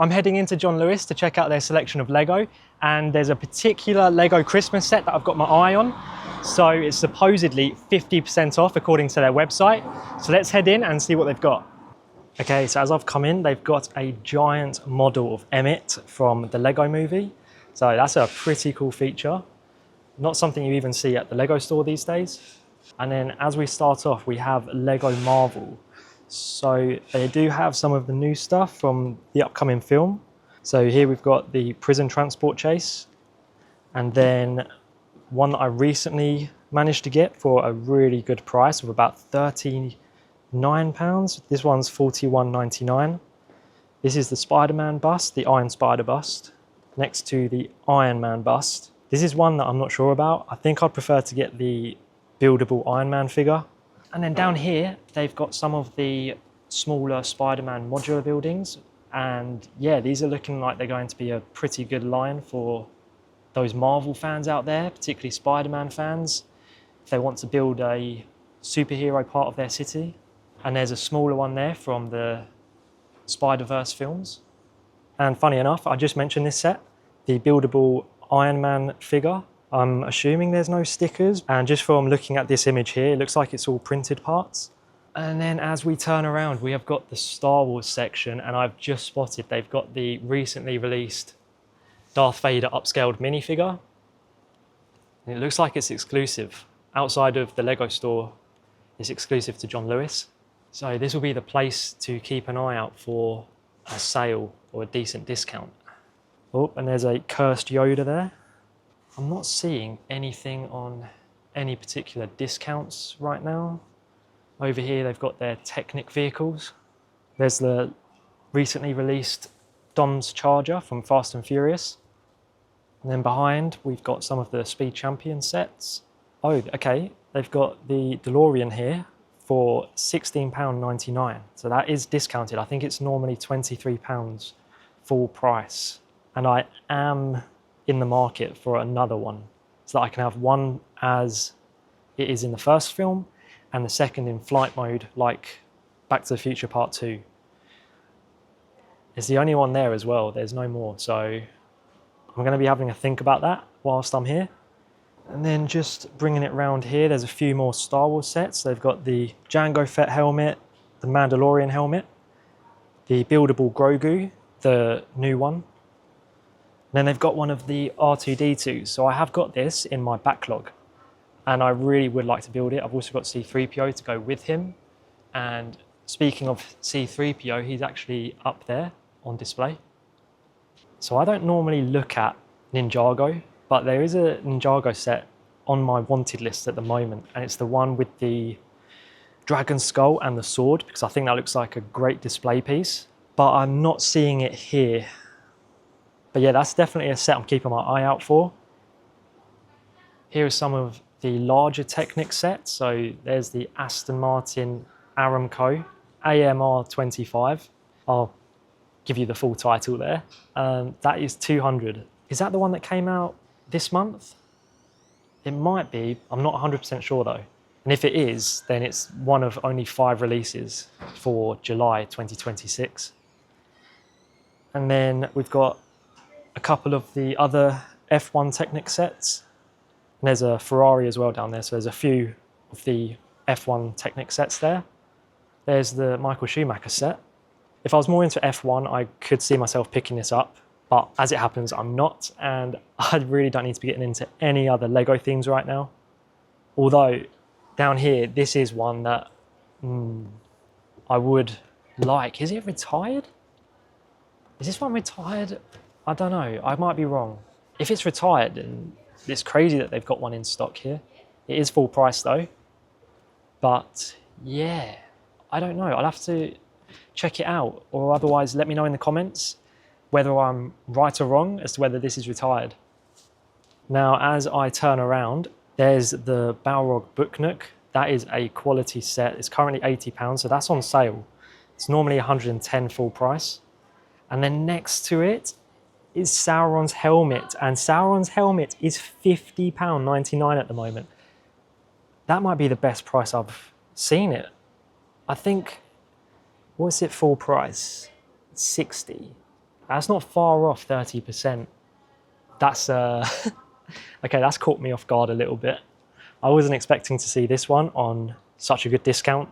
I'm heading into John Lewis to check out their selection of Lego, and there's a particular Lego Christmas set that I've got my eye on. So it's supposedly 50% off according to their website. So let's head in and see what they've got. Okay, so as I've come in, they've got a giant model of Emmett from the Lego movie. So that's a pretty cool feature. Not something you even see at the Lego store these days. And then as we start off, we have Lego Marvel. So they do have some of the new stuff from the upcoming film. So here we've got the prison transport chase. And then one that I recently managed to get for a really good price of about £39. This one's £41.99. This is the Spider-Man bust, the Iron Spider bust, next to the Iron Man bust. This is one that I'm not sure about. I think I'd prefer to get the buildable Iron Man figure. And then down here, they've got some of the smaller Spider-Man modular buildings. And yeah, these are looking like they're going to be a pretty good line for those Marvel fans out there, particularly Spider-Man fans, if they want to build a superhero part of their city. And there's a smaller one there from the Spider-Verse films. And funny enough, I just mentioned this set, the buildable Iron Man figure. I'm assuming there's no stickers, and just from looking at this image here, it looks like it's all printed parts. And then as we turn around, we have got the Star Wars section, and I've just spotted they've got the recently released Darth Vader upscaled minifigure. And it looks like it's exclusive. Outside of the Lego store, it's exclusive to John Lewis. So this will be the place to keep an eye out for a sale or a decent discount. Oh, and there's a cursed Yoda there. I'm not seeing anything on any particular discounts right now. Over here, they've got their Technic vehicles. There's the recently released Dom's Charger from Fast and Furious. And then behind, we've got some of the Speed Champion sets. Oh, okay, they've got the DeLorean here for £16.99. So that is discounted. I think it's normally £23 full price. And I am in the market for another one, so that I can have one as it is in the first film and the second in flight mode, like Back to the Future Part 2. It's the only one there as well, there's no more, so I'm going to be having a think about that whilst I'm here. And then just bringing it round here, there's a few more Star Wars sets. They've got the Jango Fett helmet, the Mandalorian helmet, the buildable Grogu, the new one. Then they've got one of the R2-D2s. So I have got this in my backlog and I really would like to build it. I've also got C-3PO to go with him. And speaking of C-3PO, he's actually up there on display. So I don't normally look at Ninjago, but there is a Ninjago set on my wanted list at the moment. And it's the one with the dragon skull and the sword, because I think that looks like a great display piece. But I'm not seeing it here. But yeah, that's definitely a set I'm keeping my eye out for. Here are some of the larger Technic sets. So there's the Aston Martin Aramco AMR 25. I'll give you the full title there. That is 200. Is that the one that came out this month? It might be. I'm not 100% sure though. And if it is, then it's one of only 5 releases for July 2026. And then we've got a couple of the other F1 Technic sets. And there's a Ferrari as well down there, so there's a few of the F1 Technic sets there. There's the Michael Schumacher set. If I was more into F1, I could see myself picking this up, but as it happens, I'm not, and I really don't need to be getting into any other Lego themes right now. Although, down here, this is one that I would like. Is it retired? Is this one retired? I don't know, I might be wrong. If it's retired, then it's crazy that they've got one in stock here. It is full price though. But yeah, I don't know. I'll have to check it out, or otherwise let me know in the comments whether I'm right or wrong as to whether this is retired. Now, as I turn around, there's the Balrog Book Nook. That is a quality set. It's currently £80, so that's on sale. It's normally £110 full price. And then next to it is Sauron's helmet, and Sauron's helmet is £50.99 at the moment. That might be the best price I've seen it. I think, what's it full price? 60. That's not far off 30%. That's, okay, that's caught me off guard a little bit. I wasn't expecting to see this one on such a good discount.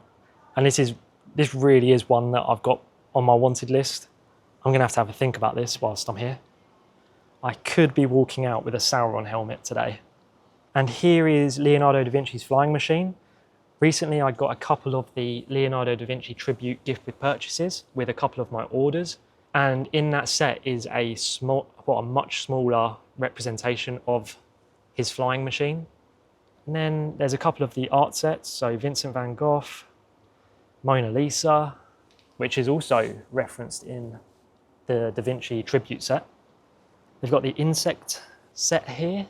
And this really is one that I've got on my wanted list. I'm gonna have a think about this whilst I'm here. I could be walking out with a Sauron helmet today. And here is Leonardo da Vinci's flying machine. Recently, I got a couple of the Leonardo da Vinci tribute gift with purchases with a couple of my orders. And in that set is a much smaller representation of his flying machine. And then there's a couple of the art sets. So Vincent van Gogh, Mona Lisa, which is also referenced in the Da Vinci tribute set. They've got the insect set here.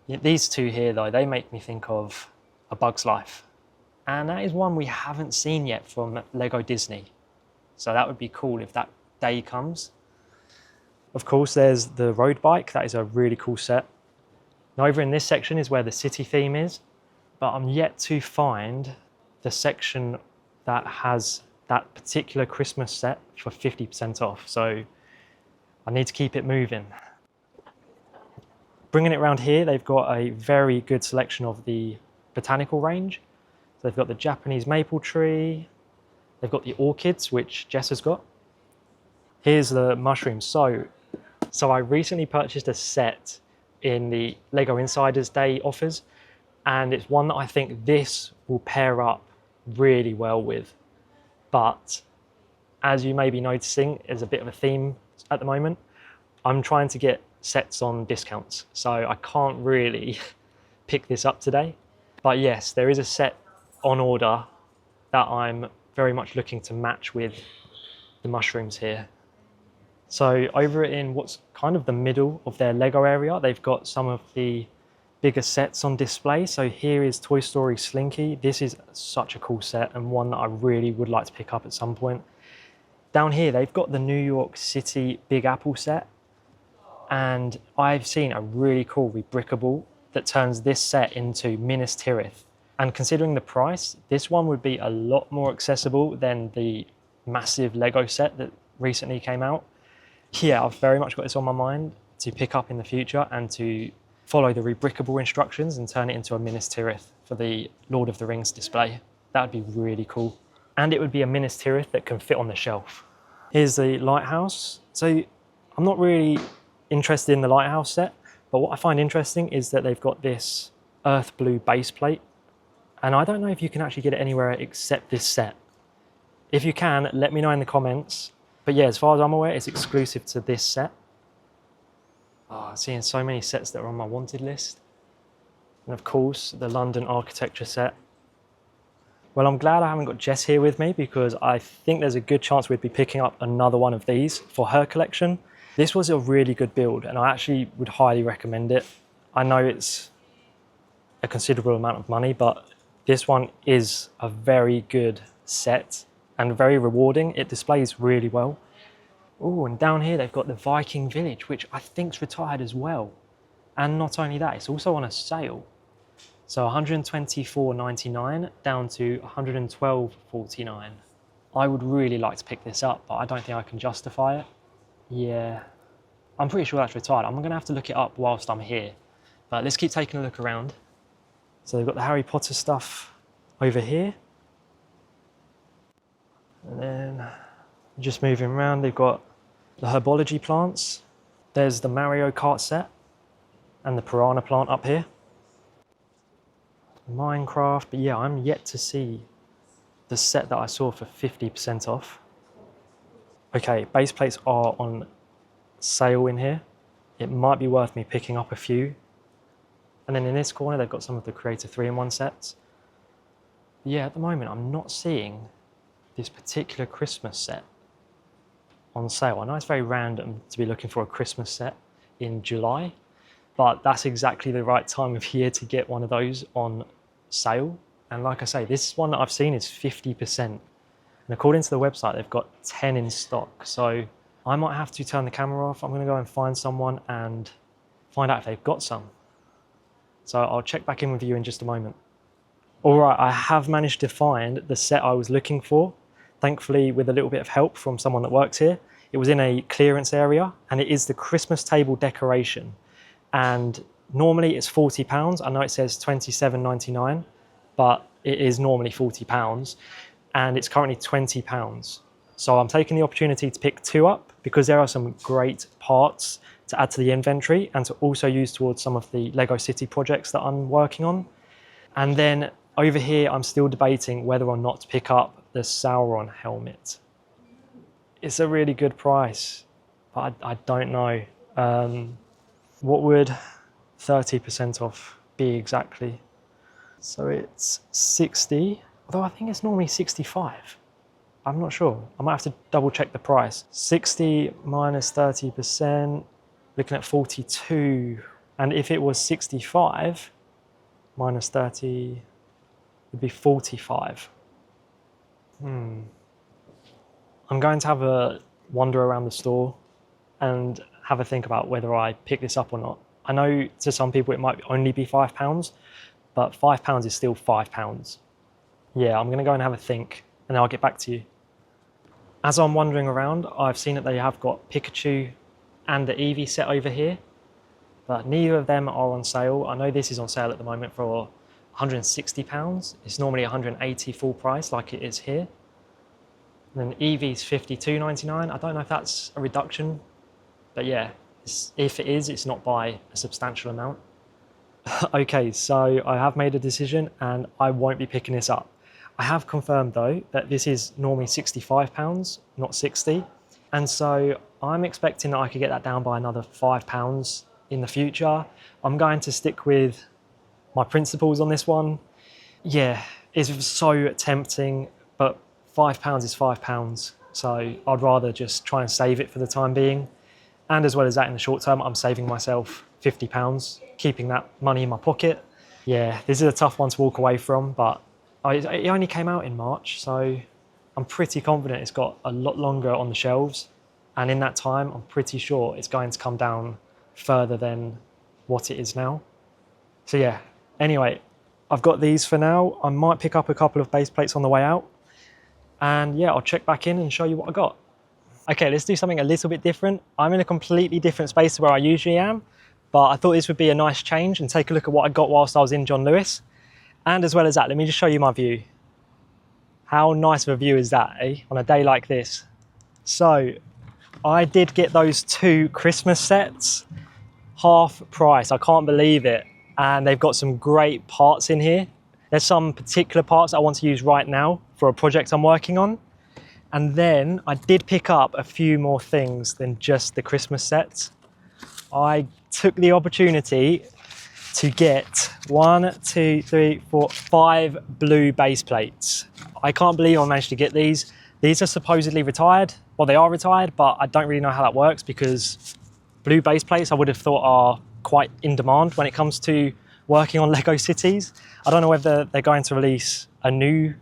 These two here though, they make me think of A Bug's Life. And that is one we haven't seen yet from Lego Disney. So that would be cool if that day comes. Of course, there's the road bike. That is a really cool set. Now over in this section is where the city theme is, but I'm yet to find the section that has that particular Christmas set for 50% off. So I need to keep it moving. Bringing it around here, they've got a very good selection of the botanical range. So they've got the Japanese maple tree, they've got the orchids, which Jess has got. Here's the mushrooms. So I recently purchased a set in the Lego Insiders Day offers, and it's one that I think this will pair up really well with. But as you may be noticing, there's a bit of a theme at the moment. I'm trying to get sets on discounts, so I can't really pick this up today. But yes, there is a set on order that I'm very much looking to match with the mushrooms here. So over in what's kind of the middle of their Lego area, they've got some of the bigger sets on display. So here is Toy Story Slinky. This is such a cool set and one that I really would like to pick up at some point. Down here, they've got the New York City Big Apple set. And I've seen a really cool rebrickable that turns this set into Minas Tirith. And considering the price, this one would be a lot more accessible than the massive Lego set that recently came out. Yeah, I've very much got this on my mind to pick up in the future and to follow the rebrickable instructions and turn it into a Minas Tirith for the Lord of the Rings display. That would be really cool. And it would be a Minas Tirith that can fit on the shelf. Here's the lighthouse. So I'm not really interested in the lighthouse set, but what I find interesting is that they've got this earth blue base plate, and I don't know if you can actually get it anywhere except this set. If you can, let me know in the comments. But yeah, as far as I'm aware, it's exclusive to this set. I'm seeing so many sets that are on my wanted list. And of course, the London architecture set. Well, I'm glad I haven't got Jess here with me, because I think there's a good chance we'd be picking up another one of these for her collection. This was a really good build, and I actually would highly recommend it. I know it's a considerable amount of money, but this one is a very good set and very rewarding. It displays really well. Oh, and down here they've got the Viking Village, which I think's retired as well. And not only that, it's also on a sale. So $124.99 down to $112.49. I would really like to pick this up, but I don't think I can justify it. Yeah, I'm pretty sure that's retired. I'm gonna have to look it up whilst I'm here. But let's keep taking a look around. So they've got the Harry Potter stuff over here. And then just moving around, they've got the herbology plants. There's the Mario Kart set and the piranha plant up here. Minecraft, but yeah, I'm yet to see the set that I saw for 50% off. Okay, base plates are on sale in here. It might be worth me picking up a few. And then in this corner, they've got some of the Creator 3-in-1 sets. But yeah, at the moment, I'm not seeing this particular Christmas set on sale. I know it's very random to be looking for a Christmas set in July, but that's exactly the right time of year to get one of those on sale. And like I say, this one that I've seen is 50%. And according to the website, they've got 10 in stock. So I might have to turn the camera off. I'm gonna go and find someone and find out if they've got some. So I'll check back in with you in just a moment. All right, I have managed to find the set I was looking for. Thankfully, with a little bit of help from someone that works here. It was in a clearance area, and it is the Christmas table decoration. And normally it's £40. I know it says £27.99, but it is normally £40, and it's currently £20. So I'm taking the opportunity to pick 2 up because there are some great parts to add to the inventory and to also use towards some of the Lego City projects that I'm working on. And then over here, I'm still debating whether or not to pick up the Sauron helmet. It's a really good price, but I don't know. What would 30% off be exactly? So it's 60, although I think it's normally 65. I'm not sure. I might have to double check the price. 60 minus 30%, looking at 42. And if it was 65 minus 30, it would be 45. I'm going to have a wander around the store and have a think about whether I pick this up or not. I know to some people it might only be £5, but £5 is still £5. Yeah, I'm going to go and have a think, and then I'll get back to you. As I'm wandering around, I've seen that they have got Pikachu and the Eevee set over here, but neither of them are on sale. I know this is on sale at the moment for £160. It's normally £180 full price like it is here. And then Eevee's £52.99. I don't know if that's a reduction, but yeah, if it is, it's not by a substantial amount. Okay, so I have made a decision and I won't be picking this up. I have confirmed though that this is normally £65, not 60. And so I'm expecting that I could get that down by another £5 in the future. I'm going to stick with my principles on this one. Yeah, it's so tempting, but £5 is £5. So I'd rather just try and save it for the time being. And as well as that, in the short term, I'm saving myself £50, keeping that money in my pocket. Yeah, this is a tough one to walk away from, but it only came out in March, so I'm pretty confident it's got a lot longer on the shelves. And in that time, I'm pretty sure it's going to come down further than what it is now. So yeah, anyway, I've got these for now. I might pick up a couple of base plates on the way out. And yeah, I'll check back in and show you what I got. Okay, let's do something a little bit different. I'm in a completely different space to where I usually am, but I thought this would be a nice change and take a look at what I got whilst I was in John Lewis. And as well as that, let me just show you my view. How nice of a view is that, eh? On a day like this. So I did get those 2 Christmas sets, half price. I can't believe it. And they've got some great parts in here. There's some particular parts I want to use right now for a project I'm working on. And then I did pick up a few more things than just the Christmas sets. I took the opportunity to get 1, 2, 3, 4, 5 blue base plates. I can't believe I managed to get these. These are supposedly retired. Well, they are retired, but I don't really know how that works because blue base plates I would have thought are quite in demand when it comes to working on Lego cities. I don't know whether they're going to release a new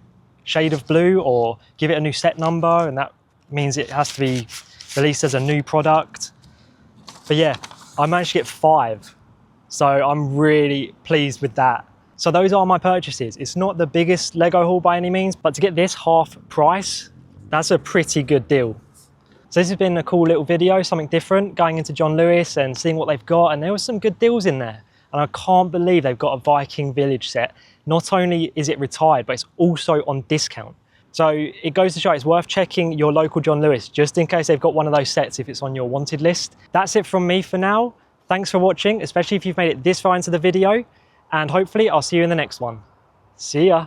shade of blue or give it a new set number, and that means it has to be released as a new product. But yeah, I managed to get 5. So I'm really pleased with that. So those are my purchases. It's not the biggest Lego haul by any means, but to get this half price, that's a pretty good deal. So this has been a cool little video, something different, going into John Lewis and seeing what they've got. And there were some good deals in there. And I can't believe they've got a Viking Village set. Not only is it retired, but it's also on discount. So it goes to show it's worth checking your local John Lewis, just in case they've got one of those sets if it's on your wanted list. That's it from me for now. Thanks for watching, especially if you've made it this far into the video, and hopefully I'll see you in the next one. See ya.